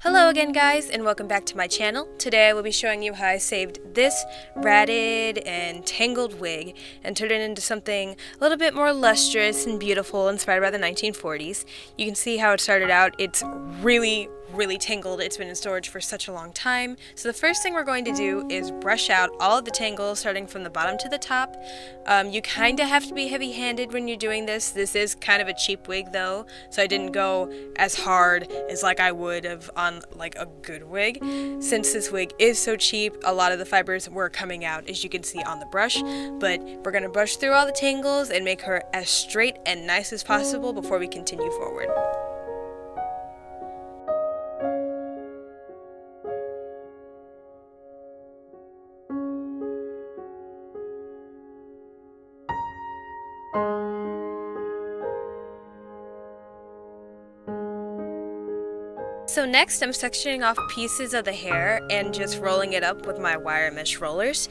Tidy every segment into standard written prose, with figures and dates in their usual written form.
Hello again guys, and welcome back to my channel. Today I will be showing you how I saved this ratted and tangled wig and turned it into something a little bit more lustrous and beautiful, inspired by the 1940s. You can see how it started out. It's really tangled. It's been in storage for such a long time. So the first thing we're going to do is brush out all of the tangles starting from the bottom to the top. You kind of have to be heavy-handed when you're doing this. This is kind of a cheap wig though, so I didn't go as hard as like I would have on like a good wig. Since this wig is so cheap, a lot of the fibers were coming out, as you can see on the brush, but we're going to brush through all the tangles and make her as straight and nice as possible before we continue forward. So next I'm sectioning off pieces of the hair and just rolling it up with my wire mesh rollers.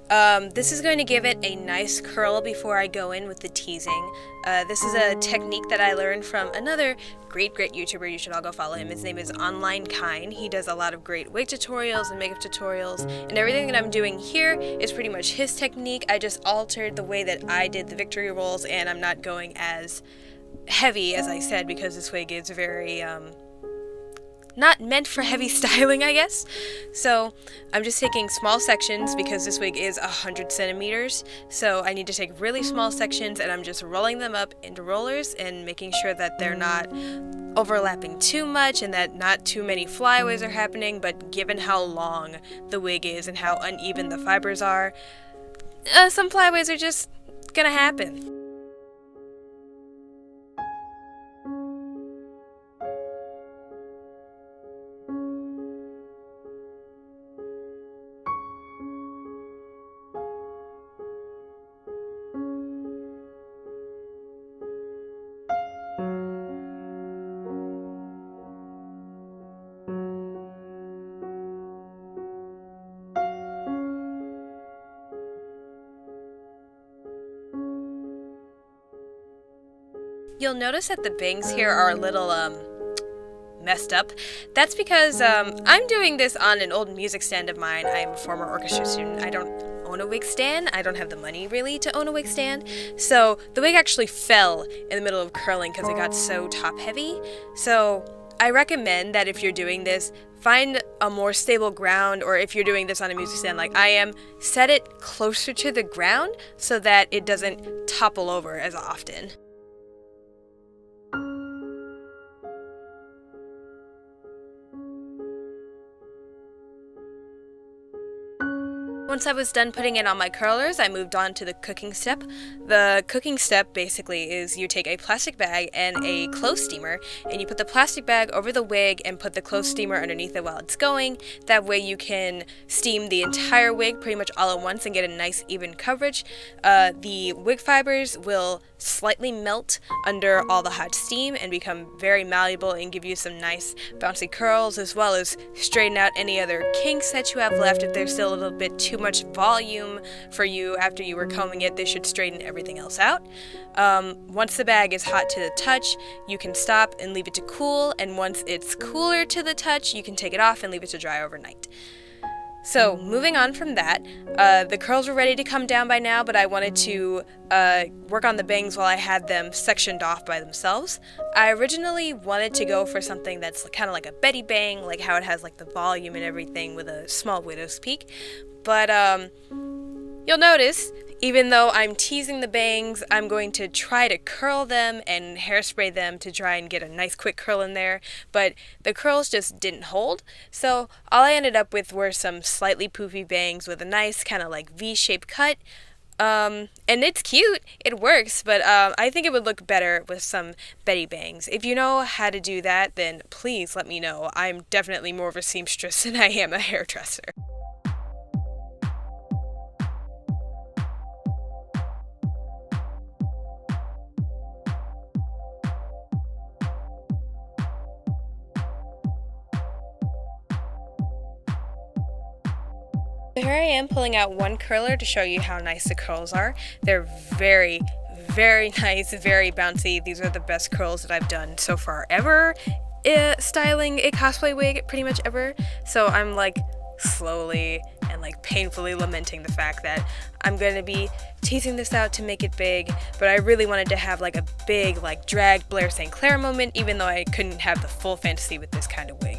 This is going to give it a nice curl before I go in with the teasing. This is a technique that I learned from another great YouTuber. You should all go follow him. His name is Online Kind. He does a lot of great wig tutorials and makeup tutorials, and everything that I'm doing here is pretty much his technique. I just altered the way that I did the victory rolls, and I'm not going as heavy as I said because this wig is very not meant for heavy styling, I guess. So I'm just taking small sections because this wig is 100 centimeters. So I need to take really small sections, and I'm just rolling them up into rollers and making sure that they're not overlapping too much and that not too many flyaways are happening. But given how long the wig is and how uneven the fibers are, some flyaways are just gonna happen. You'll notice that the bangs here are a little messed up. That's because I'm doing this on an old music stand of mine. I am a former orchestra student. I don't own a wig stand. I don't have the money really to own a wig stand. So the wig actually fell in the middle of curling because it got so top heavy. So I recommend that if you're doing this, find a more stable ground, or if you're doing this on a music stand like I am, set it closer to the ground so that it doesn't topple over as often. Once I was done putting it on my curlers, I moved on to the cooking step. The cooking step basically is you take a plastic bag and a clothes steamer, and you put the plastic bag over the wig and put the clothes steamer underneath it while it's going. That way you can steam the entire wig pretty much all at once and get a nice even coverage. The wig fibers will slightly melt under all the hot steam and become very malleable and give you some nice bouncy curls, as well as straighten out any other kinks that you have left. If there's still a little bit too much volume for you after you were combing it, they should straighten everything else out. Once the bag is hot to the touch, you can stop and leave it to cool, and once it's cooler to the touch, you can take it off and leave it to dry overnight. So moving on from that, the curls were ready to come down by now, but I wanted to work on the bangs while I had them sectioned off by themselves. I originally wanted to go for something that's kind of like a Betty bang, like how it has like the volume and everything with a small widow's peak. But you'll notice, even though I'm teasing the bangs, I'm going to try to curl them and hairspray them to try and get a nice quick curl in there, but the curls just didn't hold. So all I ended up with were some slightly poofy bangs with a nice kind of like V-shaped cut. And it's cute, it works, but I think it would look better with some Betty bangs. If you know how to do that, then please let me know. I'm definitely more of a seamstress than I am a hairdresser. So here I am pulling out one curler to show you how nice the curls are. They're very nice, very bouncy. These are the best curls that I've done so far ever. styling a cosplay wig pretty much ever, so I'm like slowly and like painfully lamenting the fact that I'm gonna be teasing this out to make it big, but I really wanted to have like a big like drag Blair St. Clair moment, even though I couldn't have the full fantasy with this kind of wig.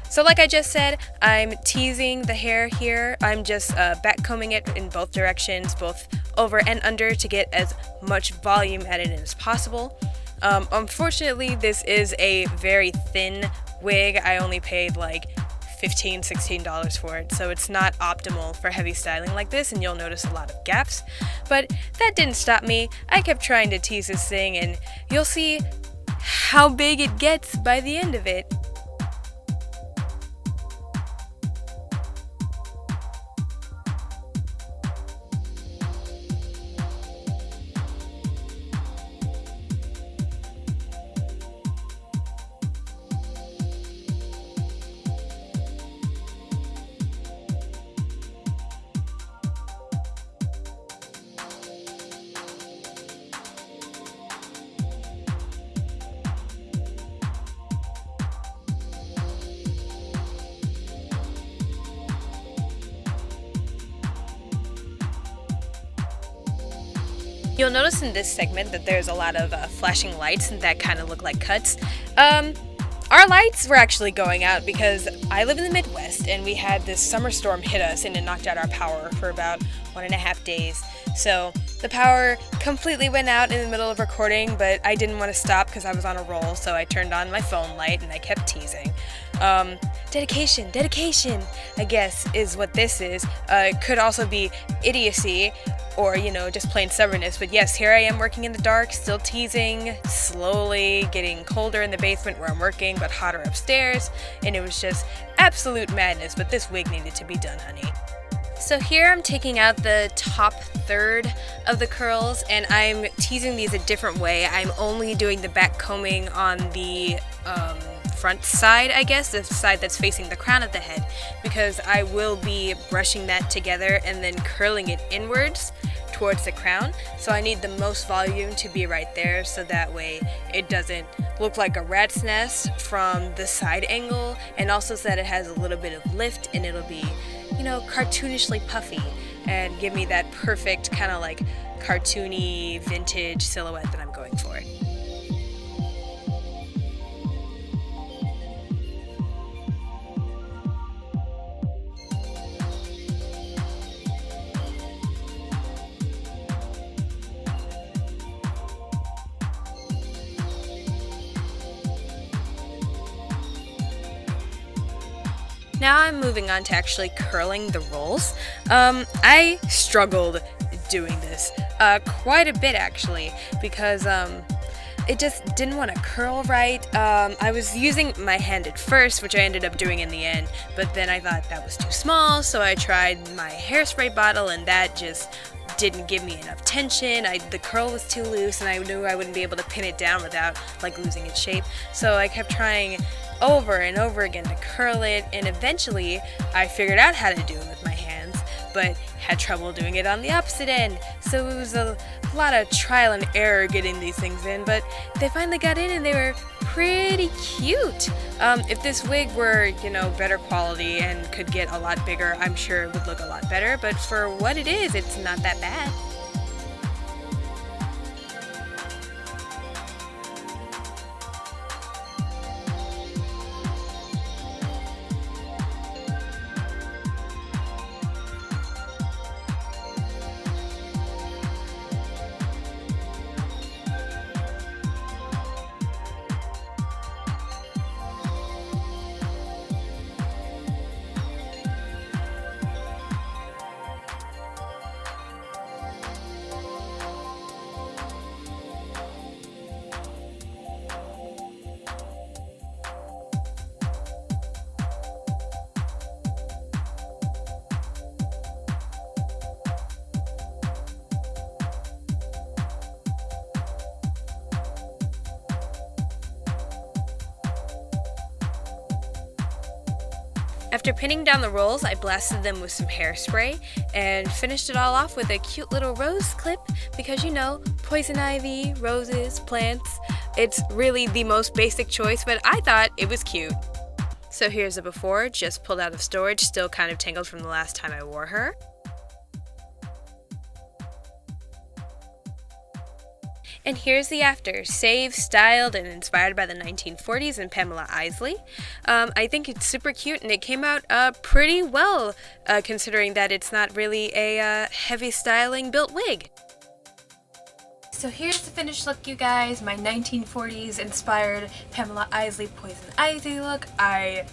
So like I just said, I'm teasing the hair here. I'm just backcombing it in both directions, both over and under, to get as much volume at it as possible. Unfortunately, this is a very thin wig. I only paid like $15, $16 for it, so it's not optimal for heavy styling like this, and you'll notice a lot of gaps. But that didn't stop me. I kept trying to tease this thing, and you'll see how big it gets by the end of it. You'll notice in this segment that there's a lot of flashing lights and that kind of look like cuts. Our lights were actually going out because I live in the Midwest and we had this summer storm hit us and it knocked out our power for about 1.5 days. So the power completely went out in the middle of recording, but I didn't want to stop because I was on a roll, so I turned on my phone light and I kept teasing. Dedication, I guess, is what this is. It could also be idiocy, or, you know, just plain stubbornness. But yes, here I am working in the dark, still teasing, slowly getting colder in the basement where I'm working, but hotter upstairs, and it was just absolute madness, but this wig needed to be done, honey. So here I'm taking out the top third of the curls, and I'm teasing these a different way. I'm only doing the back combing on the front side, I guess, the side that's facing the crown of the head, because I will be brushing that together and then curling it inwards towards the crown. So I need the most volume to be right there, so that way it doesn't look like a rat's nest from the side angle, and also so that it has a little bit of lift and it'll be, you know, cartoonishly puffy and give me that perfect kind of like cartoony vintage silhouette that I'm going for. Now I'm moving on to actually curling the rolls. I struggled doing this quite a bit actually, because it just didn't want to curl right. I was using my hand at first, which I ended up doing in the end, but then I thought that was too small, so I tried my hairspray bottle, and that just didn't give me enough tension. The curl was too loose, and I knew I wouldn't be able to pin it down without like losing its shape. So I kept trying over and over again to curl it, and eventually I figured out how to do it with my hands, but had trouble doing it on the opposite end. So it was a lot of trial and error getting these things in, but they finally got in and they were pretty cute. If this wig were, you know, better quality and could get a lot bigger, I'm sure it would look a lot better, but for what it is, it's not that bad. After pinning down the rolls, I blasted them with some hairspray and finished it all off with a cute little rose clip because, you know, poison ivy, roses, plants. It's really the most basic choice, but I thought it was cute. So here's a before, just pulled out of storage, still kind of tangled from the last time I wore her. And here's the after, saved, styled, and inspired by the 1940s and Pamela Isley. I think it's super cute, and it came out pretty well, considering that it's not really a heavy styling built wig. So here's the finished look, you guys, my 1940s inspired Pamela Isley Poison Ivy look. I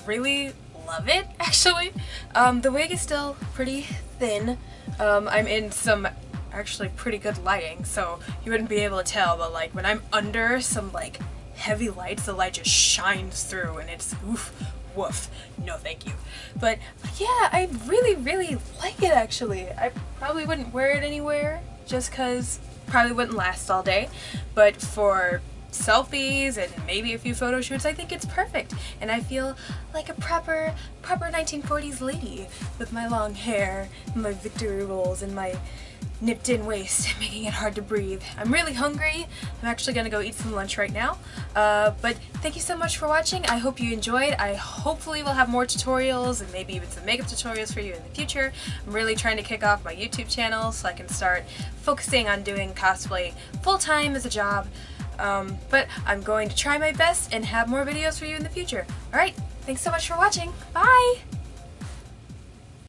really love it, actually. The wig is still pretty thin. I'm in some actually pretty good lighting, so you wouldn't be able to tell, but like when I'm under some like heavy lights, the light just shines through and it's oof, woof, no thank you. But yeah, I really like it actually. I probably wouldn't wear it anywhere just cause probably wouldn't last all day, but for selfies and maybe a few photo shoots, I think it's perfect. And I feel like a proper 1940s lady with my long hair and my victory rolls and my nipped in waist, making it hard to breathe. I'm really hungry. I'm actually gonna go eat some lunch right now. But thank you so much for watching. I hope you enjoyed. I hopefully will have more tutorials and maybe even some makeup tutorials for you in the future. I'm really trying to kick off my YouTube channel so I can start focusing on doing cosplay full-time as a job. But I'm going to try my best and have more videos for you in the future. Alright, thanks so much for watching. Bye!